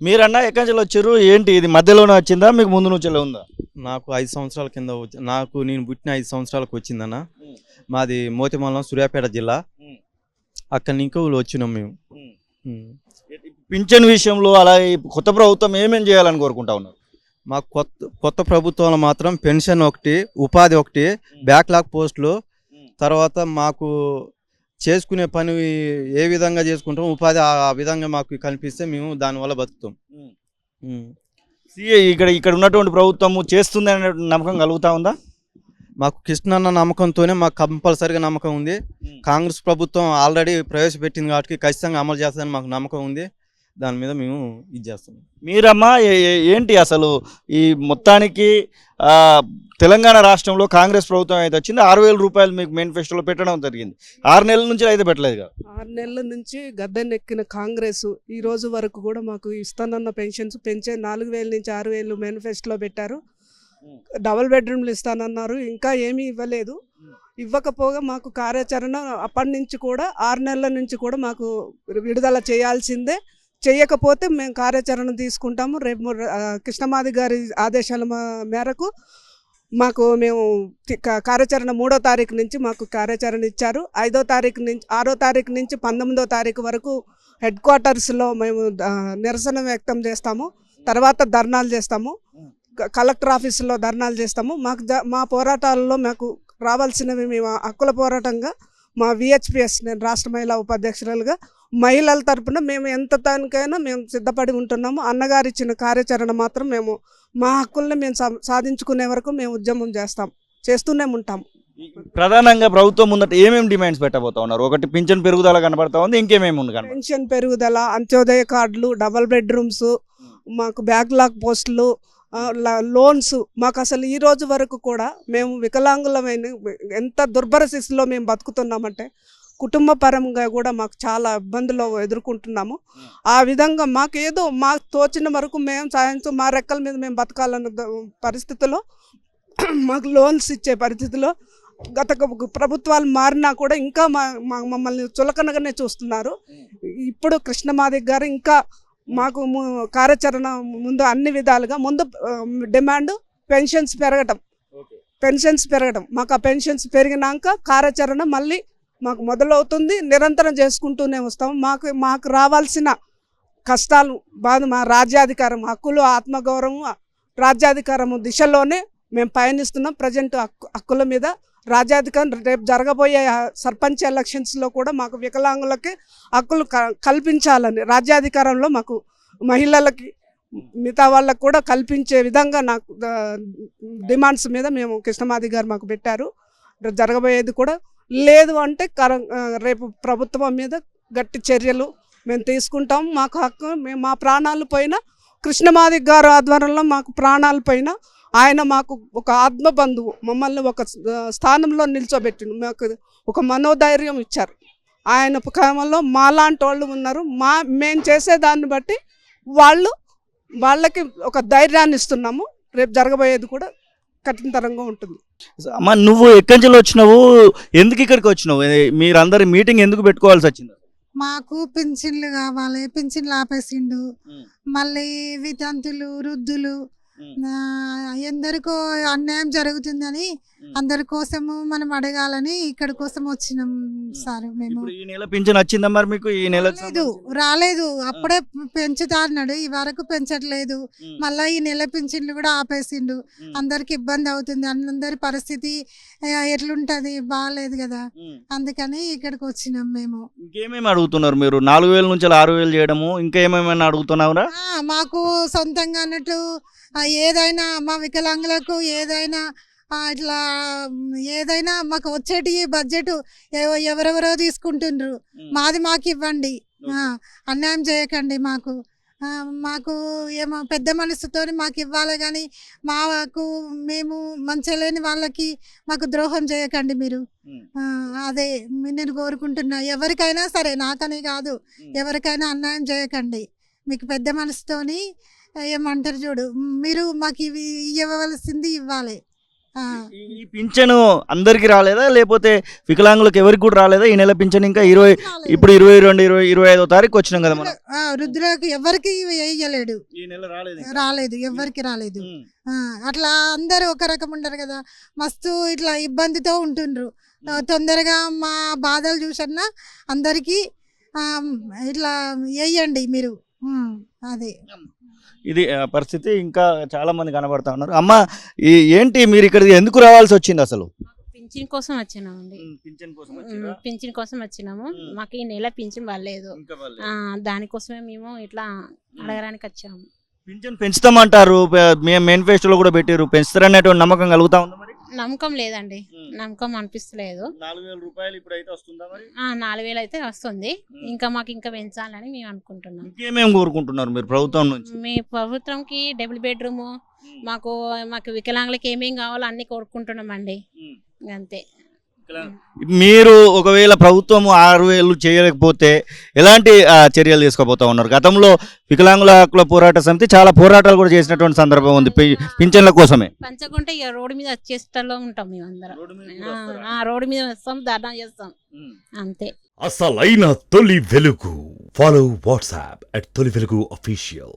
మీరన్నా ఎక్కడి నుంచి వచ్చారు ఏంటి ఇది మధ్యలోనే వచ్చిందా మీకు ముందు నుంచి ఉందా? నాకు 5 సంవత్సరాల కింద నేను పుట్టిన 5 సంవత్సరాలకు వచ్చిందన్న. మాది మోతిమల్లం సూర్యాపేట జిల్లా. అక్కడి నుంచి వచ్చినాం మేము. పింఛన్ విషయంలో అలాగే కొత్త ప్రభుత్వం ఏమేం చేయాలని కోరుకుంటా ఉన్నారు? మాకు కొత్త ప్రభుత్వంలో మాత్రం పెన్షన్ ఒకటి, ఉపాధి ఒకటి, బ్యాక్లాగ్ పోస్టులు, తర్వాత మాకు చేసుకునే పని ఏ విధంగా చేసుకుంటాం ఉపాధి ఆ విధంగా మాకు కనిపిస్తే మేము దానివల్ల బతుకుతాం. సిఏ ఇక్కడ ఉన్నటువంటి ప్రభుత్వము చేస్తుంది అనే నమ్మకం కలుగుతా ఉందా? మాకు కృష్ణన్న నమ్మకంతోనే మాకు కంపల్సరీగా నమ్మకం ఉంది. కాంగ్రెస్ ప్రభుత్వం ఆల్రెడీ ప్రవేశపెట్టింది కాబట్టి ఖచ్చితంగా అమలు చేస్తుందని మాకు నమ్మకం ఉంది. దాని మీద మేము ఇది చేస్తాం. మీరమ్మా ఏంటి అసలు ఈ మొత్తానికి తెలంగాణ రాష్ట్రంలో కాంగ్రెస్ ప్రభుత్వం అయితే వచ్చింది 6,000 రూపాయలు మీకు మేనిఫెస్టోలో పెట్టడం జరిగింది. 6 నెలల నుంచి అయితే పెట్టలేదు కదా. 6 నెలల నుంచి గద్దెనెక్కిన కాంగ్రెస్ ఈ రోజు వరకు కూడా మాకు ఇస్తానన్న పెన్షన్స్ పెంచే 4,000 నుంచి 6,000 మేనిఫెస్టోలో పెట్టారు. డబుల్ బెడ్రూమ్లు ఇస్తానన్నారు, ఇంకా ఏమీ ఇవ్వలేదు. ఇవ్వకపోగా మాకు కార్యాచరణ అప్పటి నుంచి కూడా 6 నెలల నుంచి కూడా మాకు విడుదల చేయాల్సిందే. చేయకపోతే మేము కార్యాచరణ తీసుకుంటాము. రేపు కృష్ణమాది గారి ఆదేశాల మేరకు మేము కార్యాచరణ 3వ తారీఖు నుంచి మాకు కార్యాచరణ ఇచ్చారు. 5వ తారీఖు నుంచి 6వ తారీఖు నుంచి 19వ తారీఖు వరకు హెడ్ క్వార్టర్స్లో మేము నిరసన వ్యక్తం చేస్తాము. తర్వాత ధర్నాలు చేస్తాము, కలెక్టర్ ఆఫీసులో ధర్నాలు చేస్తాము. మా పోరాటాలలో మాకు రావాల్సినవి మేము హక్కుల పోరాటంగా మా VHPS, నేను రాష్ట్ర మహిళా ఉపాధ్యక్షురాలుగా మహిళల తరపున మేము ఎంత దానికైనా మేము సిద్ధపడి ఉంటున్నాము. అన్నగారు ఇచ్చిన కార్యాచరణ మాత్రం మేము మా హక్కుల్ని మేము సాధించుకునే వరకు మేము ఉద్యమం చేస్తూనే ఉంటాము. ప్రధానంగా ప్రభుత్వం ముందట ఏమేమి డిమాండ్స్ పెట్టబోతా ఉన్నారు? ఒకటి పింఛన్ పెరుగుదల కనబడతా ఉంది, ఇంకేమేమి ఉంది? పెన్షన్ పెరుగుదల, అంత్యోదయ కార్డులు, డబల్ బెడ్రూమ్స్, మాకు బ్యాక్లాగ్ పోస్టులు, లోన్స్. మాకు అసలు ఈ రోజు వరకు కూడా మేము వికలాంగులమైన ఎంత దుర్భర స్థితిలో మేము బతుకుతున్నామంటే కుటుంబ పరంగా కూడా మాకు చాలా ఇబ్బందులు ఎదుర్కొంటున్నాము. ఆ విధంగా మాకు మాకు తోచిన వరకు మేము సాయంత్రం మా రెక్కల మీద మేము బతకాలన్న పరిస్థితిలో మాకు లోన్స్ ఇచ్చే పరిస్థితిలో గత ప్రభుత్వాలు మారినా కూడా ఇంకా మమ్మల్ని చులకనగానే చూస్తున్నారు. ఇప్పుడు కృష్ణమాది గారు ఇంకా మాకు కార్యాచరణ ముందు అన్ని విధాలుగా ముందు డిమాండ్ పెన్షన్స్ పెరగటం. మాకు ఆ పెన్షన్స్ పెరిగినాక కార్యాచరణ మళ్ళీ మాకు మొదలవుతుంది. నిరంతరం చేసుకుంటూనే వస్తాము. మాకు రావాల్సిన కష్టాలు బాధ, మా రాజ్యాధికారం, హక్కులు, ఆత్మగౌరవం, రాజ్యాధికారము దిశలోనే మేము పయనిస్తున్నాం. ప్రజెంట్ హక్కుల మీద రాజ్యాధికారం రేపు జరగబోయే సర్పంచ్ ఎలక్షన్స్లో కూడా మాకు వికలాంగులకి హక్కులు కల్పించాలని రాజ్యాధికారంలో మాకు మహిళలకి మిగతా వాళ్ళకు కూడా కల్పించే విధంగా నాకు డిమాండ్స్ మీద మేము కృష్ణమాది గారు మాకు పెట్టారు. జరగబోయేది కూడా లేదు అంటే రేపు ప్రభుత్వం మీద గట్టి చర్యలు మేము తీసుకుంటాం. మాకు హక్కు, మేము మా ప్రాణాలు పోయినా కృష్ణమాది గారు ఆధ్వర్యంలో మాకు ప్రాణాలు పోయినా ఆయన మాకు ఒక ఆత్మబంధువు, మమ్మల్ని ఒక స్థానంలో నిల్చోబెట్టిండు, మాకు ఒక మనోధైర్యం ఇచ్చారు. ఆయన క్రమంలో మాలాంటి వాళ్ళు ఉన్నారు. మేము చేసేదాన్ని బట్టి వాళ్ళకి ఒక ధైర్యాన్ని ఇస్తున్నాము. రేపు జరగబోయేది కూడా కఠినతరంగా ఉంటుంది. అమ్మ, నువ్వు ఎక్కడి నుంచి వచ్చినావు, ఎందుకు ఇక్కడికి వచ్చినావు, మీరందరి మీటింగ్ ఎందుకు పెట్టుకోవాల్సి వచ్చింది? మాకు పింఛన్లు కావాలి, పింఛన్లు ఆపేసిండు. మళ్ళీ వితంతులు, వృద్ధులు, ఎందరికో అన్యాయం జరుగుతుందని అందరి కోసము మనం అడగాలని ఇక్కడ కోసం వచ్చినాం సార్. మేము ఈ నెల పింఛన్ వచ్చిందా మరి మీకు? ఈ నెల రాలేదు, అప్పుడే పెంచుతా అన్నాడు, ఈ వరకు పెంచట్లేదు. మళ్ళీ ఈ నెల పింఛన్లు కూడా ఆపేసిండు. అందరికి ఇబ్బంది అవుతుంది, అందరి పరిస్థితి ఎట్లుంటది, బాగాలేదు కదా, అందుకని ఇక్కడికి వచ్చినాం మేము. ఇంకేమేమి అడుగుతున్నారు మీరు? 4,000 నుంచి 6,000 చేయడము, ఇంకా ఏమేమైనా అడుగుతున్నారా? మాకు సొంతంగా అన్నట్టు ఏదైనా మా వికలాంగులకు ఏదైనా ఇట్లా ఏదైనా మాకు వచ్చేటి బడ్జెట్ ఎవరెవరో తీసుకుంటుండ్రు, మాది మాకు ఇవ్వండి, అన్యాయం చేయకండి. మాకు ఏమో పెద్ద మనసుతో మాకు ఇవ్వాలి, కానీ మేము మంచిగా లేని వాళ్ళకి మాకు ద్రోహం చేయకండి మీరు. అదే నేను కోరుకుంటున్నా. ఎవరికైనా సరే, నాకనే కాదు, ఎవరికైనా అన్యాయం చేయకండి. మీకు పెద్ద మనసుతోని ఏమంటారు చూడు, మీరు మాకు ఇవి ఇవ్వవలసింది ఇవ్వాలి, ఆ, ఈ పింఛను అందరికి రాలేదా లేకపోతే వికలాంగులకు ఎవరికి కూడా రాలేదా ఈ నెల పింఛన్ ఇంకా 20 ఇప్పుడు 22 25 తారీఖు వచ్చినాం కదా మనం వృద్ధులకు ఎవరికి వేయలేడు, ఈ నెల రాలేదు రాలేదు, ఎవరికి రాలేదు. ఆ, అట్లా అందరూ ఒక రకం ఉండరు కదా, మస్తు ఇట్లా ఇబ్బందితో ఉంటుండ్రు. తొందరగా మా బాధలు చూసన్నా అందరికీ ఇట్లా వేయండి మీరు. అదే ఇది పరిస్థితి. ఇంకా చాలా మంది కనబడతా ఉన్నారు. అమ్మ ఏంటి మీరు ఇక్కడ ఎందుకు రావాల్సి వచ్చింది అసలు? పింఛన్ కోసం వచ్చినామండి. పింఛన్ కోసం వచ్చినాము. మాకు ఈ నెల పింఛన్ పడలేదు. దానికోసమే మేము ఇట్లా అడగడానికి వచ్చాము. పింఛన్ పెంచుతామంటారు, మేము మేనిఫెస్టోలో కూడా పెట్టారు, పెంచుతారనేటువంటి నమ్మకం కలుగుతా ఉంది మరి? నమ్మకం లేదండి, నమ్మకం అనిపిస్తలేదు. 4000 రూపాయలు ఇప్పుడు అయితే వస్తుందా మరి? 4000 అయితే వస్తుంది. ఇంకా మాకు ఇంకా పెంచాలని మేము అనుకుంటున్నాం. ఇంకేమేమి కోరుకుంటున్నారు మీరు ప్రభుత్వం నుంచి? మీ ప్రభుత్వంకి డబుల్ బెడ్రూమ్, మాకు వికలాంగులకి ఏమేం కావాలో అన్ని కోరుకుంటున్నాం అండి. అంతే. మీరు ఒకవేళ ప్రభుత్వం 6000 చేయలేకపోతే ఎలాంటి చర్యలు తీసుకోబోతా ఉన్నారు? గతంలో వికలాంగుల హక్కుల పోరాట సమితి చాలా పోరాటాలు కూడా చేసినటువంటి సందర్భం ఉంది పింఛన్ల కోసమే. పంచకుంటే ఇక రోడ్డు మీద వచ్చేస్టల్లో ఉంటాం మేము అందరం. రోడ్డు మీద వస్తాం, ధర్నా చేస్తాం, అంతే. అసలైన తొలి వెలుగు. ఫాలో వాట్సాప్ @తొలి వెలుగు అఫీషియల్.